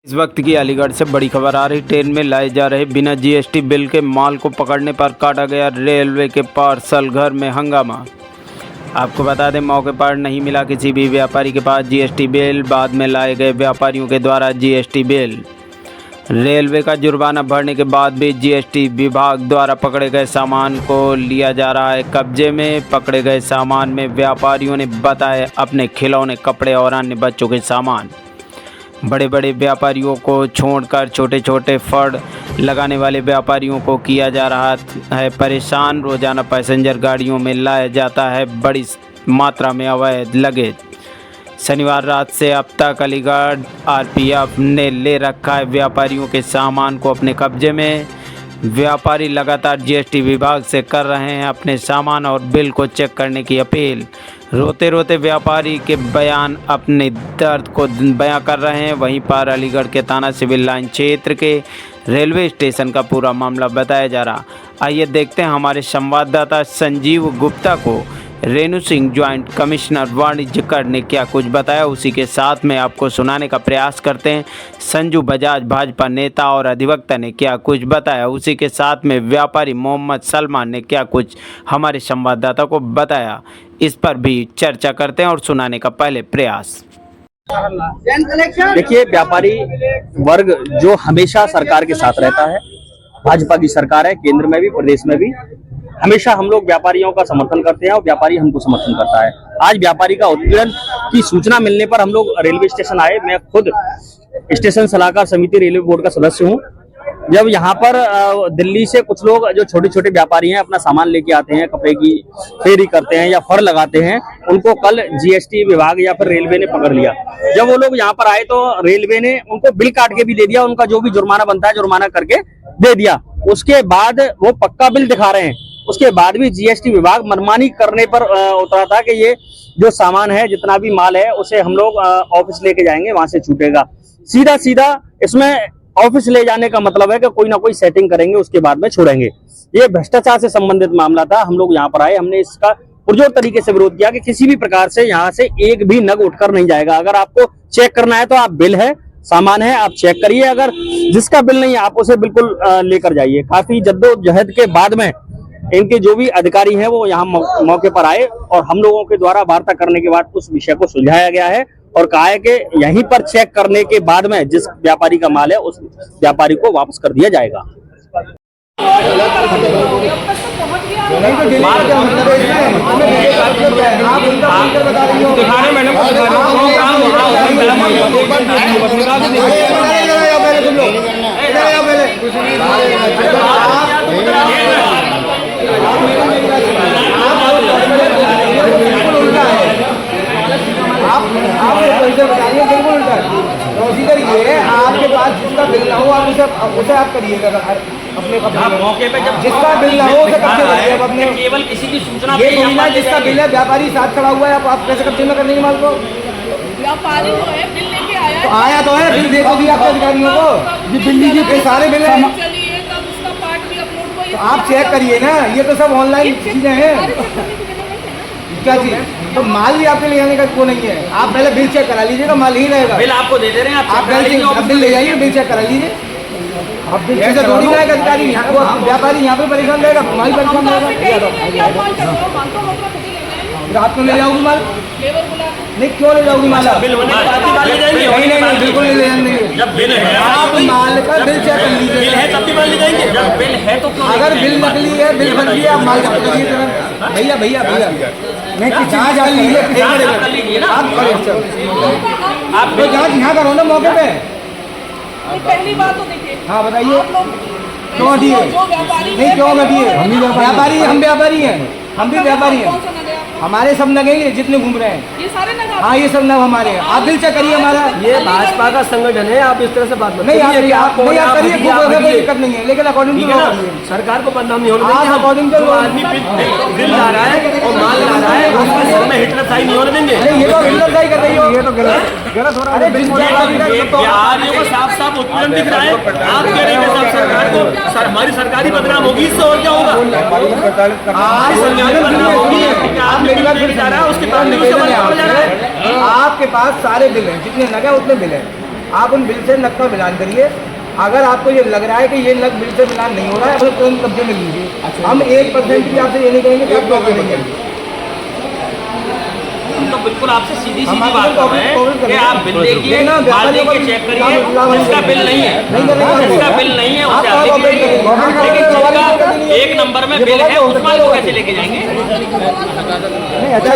इस वक्त की अलीगढ़ से बड़ी खबर आ रही। ट्रेन में लाए जा रहे बिना जीएसटी बिल के माल को पकड़ने पर काटा गया रेलवे के पार्सल घर में हंगामा। आपको बता दें, मौके पर नहीं मिला किसी भी व्यापारी के पास जीएसटी बिल। बाद में लाए गए व्यापारियों के द्वारा जीएसटी बिल। रेलवे का जुर्माना भरने के बाद भी जीएसटी विभाग द्वारा पकड़े गए सामान को लिया जा रहा है कब्जे में। पकड़े गए सामान में व्यापारियों ने बताया अपने खिलौने, कपड़े और अन्य बच्चों के सामान। बड़े बड़े व्यापारियों को छोड़कर छोटे छोटे फड़ लगाने वाले व्यापारियों को किया जा रहा है परेशान। रोजाना पैसेंजर गाड़ियों में लाया जाता है बड़ी मात्रा में अवैध लगेज। शनिवार रात से अब तक अलीगढ़ आरपीएफ ने ले रखा है व्यापारियों के सामान को अपने कब्जे में। व्यापारी लगातार जीएसटी विभाग से कर रहे हैं अपने सामान और बिल को चेक करने की अपील। रोते रोते व्यापारी के बयान अपने दर्द को बयां कर रहे हैं। वहीं पर अलीगढ़ के थाना सिविल लाइन क्षेत्र के रेलवे स्टेशन का पूरा मामला बताया जा रहा। आइए देखते हैं हमारे संवाददाता संजीव गुप्ता को रेणु सिंह ज्वाइंट कमिश्नर वाणिज्यकर ने क्या कुछ बताया। उसी के साथ में आपको सुनाने का प्रयास करते हैं संजू बजाज भाजपा नेता और अधिवक्ता ने क्या कुछ बताया। उसी के साथ में व्यापारी मोहम्मद सलमान ने क्या कुछ हमारे संवाददाता को बताया। इस पर भी चर्चा करते हैं और सुनाने का पहले प्रयास। देखिए, व्यापारी वर्ग जो हमेशा सरकार के साथ रहता है, भाजपा की सरकार है केंद्र में भी प्रदेश में भी, हमेशा हम लोग व्यापारियों का समर्थन करते हैं और व्यापारी हमको समर्थन करता है। आज व्यापारी का उत्पीड़न की सूचना मिलने पर हम लोग रेलवे स्टेशन आए। मैं खुद स्टेशन सलाहकार समिति रेलवे बोर्ड का सदस्य हूं। जब यहाँ पर दिल्ली से कुछ लोग जो छोटे छोटे व्यापारी हैं अपना सामान लेके आते हैं, कपड़े की फेरी करते हैं या फर लगाते हैं, उनको कल जीएसटी विभाग या फिर रेलवे ने पकड़ लिया। जब वो लोग यहाँ पर आए तो रेलवे ने उनको बिल काट के भी दे दिया, उनका जो भी जुर्माना बनता है जुर्माना करके दे दिया। उसके बाद वो पक्का बिल दिखा रहे हैं। उसके बाद भी जीएसटी विभाग मनमानी करने पर उतरा था कि ये जो सामान है, जितना भी माल है, उसे हम लोग ऑफिस लेके जाएंगे, वहां से छूटेगा। सीधा सीधा इसमें ऑफिस ले जाने का मतलब है कि कोई ना कोई सेटिंग करेंगे, उसके बाद में छोड़ेंगे। ये भ्रष्टाचार से संबंधित मामला था। हम लोग यहाँ पर आए, हमने इसका पुरजोर तरीके से विरोध किया कि किसी भी प्रकार से यहाँ से एक भी नग उठकर नहीं जाएगा। अगर आपको चेक करना है तो आप बिल है, सामान है, आप चेक करिए। अगर जिसका बिल नहीं है आप उसे बिल्कुल लेकर जाइए। काफी जद्दोजहद के बाद में इनके जो भी अधिकारी हैं वो यहाँ मौके पर आए और हम लोगों के द्वारा वार्ता करने के बाद उस विषय को सुलझाया गया है और कहा है कि यहीं पर चेक करने के बाद में जिस व्यापारी का माल है उस व्यापारी को वापस कर दिया जाएगा। प्रोसीजर ये है, आपके पास जिसका बिल ना हो आप उसे आप करिएगा अपने मौके पे। जब जिसका बिल ना हो उसे कब्जे करिए अपने। केवल किसी की सूचना ये नहीं ना जिसका बिल है, व्यापारी साथ खड़ा हुआ है, आप कैसे कब्जे में कर लेंगे माल को? व्यापारी जो है बिल लेके आया तो आया तो है, बिल देखो भी आपके अधिकारियों को, ये बिल लीजिए, फिर सारे बिल है। चलिए तब उसका पार्ट भी अपलोड तो आप चेक करिए ना, ये तो सब ऑनलाइन चीजें हैं। क्या चीज? तो माल भी आपके ले जाने का को नहीं है। आप पहले बिल चेक करा लीजिएगा, माल ही रहेगा। बिल आपको दे दे रहे हैं, आप बिल ले जाइए, बिल चेक करा लीजिए। ऐसे थोड़ी ना अधिकारी व्यापारी यहाँ पे परेशान रहेगा, माल परेशान रहेगा। रात को ले जाओगी माल? नहीं, क्यों ले जाओगी माल? बिल होने के बाद ही माल ले जाएंगे। नहीं, बिल्कुल नहीं ले जाएंगे। जब बिल है आप माल का बिल चेक कर लीजिए। बिल है तब भी माल ले जाएंगे। जब बिल है तो क्यों? अगर बिल नकली है, बिल बन गया, आप माल जब्त करिए तुरंत। भैया नहीं, जाँच कर लीजिए, आप आप तो जाँच यहाँ करो ना मौके पे। पहली बात तो देखिए। हाँ बताइए, क्यों दिए? नहीं, क्यों दिए? हम भी व्यापारी हैं, हम भी व्यापारी हैं। हमारे सब नग हैं जितने घूम रहे हैं, ये सारे नग। हाँ, ये सब नग हमारे हैं। आप बिल चेक करिए हमारा। ये भाजपा का संगठन है, आप इस तरह से बात नहीं आप करिए, कोई दिक्कत नहीं है, लेकिन अकॉर्डिंग टू सरकार को बदनाम नहीं होने देंगे। अकॉर्डिंग टू आदमी बिल ला रहा है और माल ला रहा है, उसके सर में हिटलरशाही नहीं होने देंगे। ये तो हिटलरशाही कर रही हो, ये तो गलत हो रहा है। बिहारियों को साफ साफ उत्पीड़न दिख रहा है। आप कह रहे हैं कि सरकार को हमारी सरकारी बदनाम होगी, इससे और क्या होगा? हमारी सरकारी बदनाम होगी, आप मेरी बात फिर जा रहा है, उसके बाद आपके पास सारे बिल हैं, जितने नग है उतने बिल हैं। आप उन बिल से नग का मिलान करिए। अगर आपको ये लग रहा है कि ये नग बिल से मिलान नहीं हो रहा है, तो तुरंत कब्जे में लीजिए। हम 1% भी आपसे ये नहीं कहेंगे कि आप कब्जे में लीजिए। हम तो बिल्कुल आपसे सीधी हम सीधी बात कर रहे हैं कि आप बिल देखिए, माल देखिए, चेक करिए, जिसका बिल नहीं है, जिसका बिल नहीं है उसे आप देखिए, लेकिन जिसका 1 नंबर में बिल है उस माल को कैसे लेके जाएंगे? नहीं अच्छा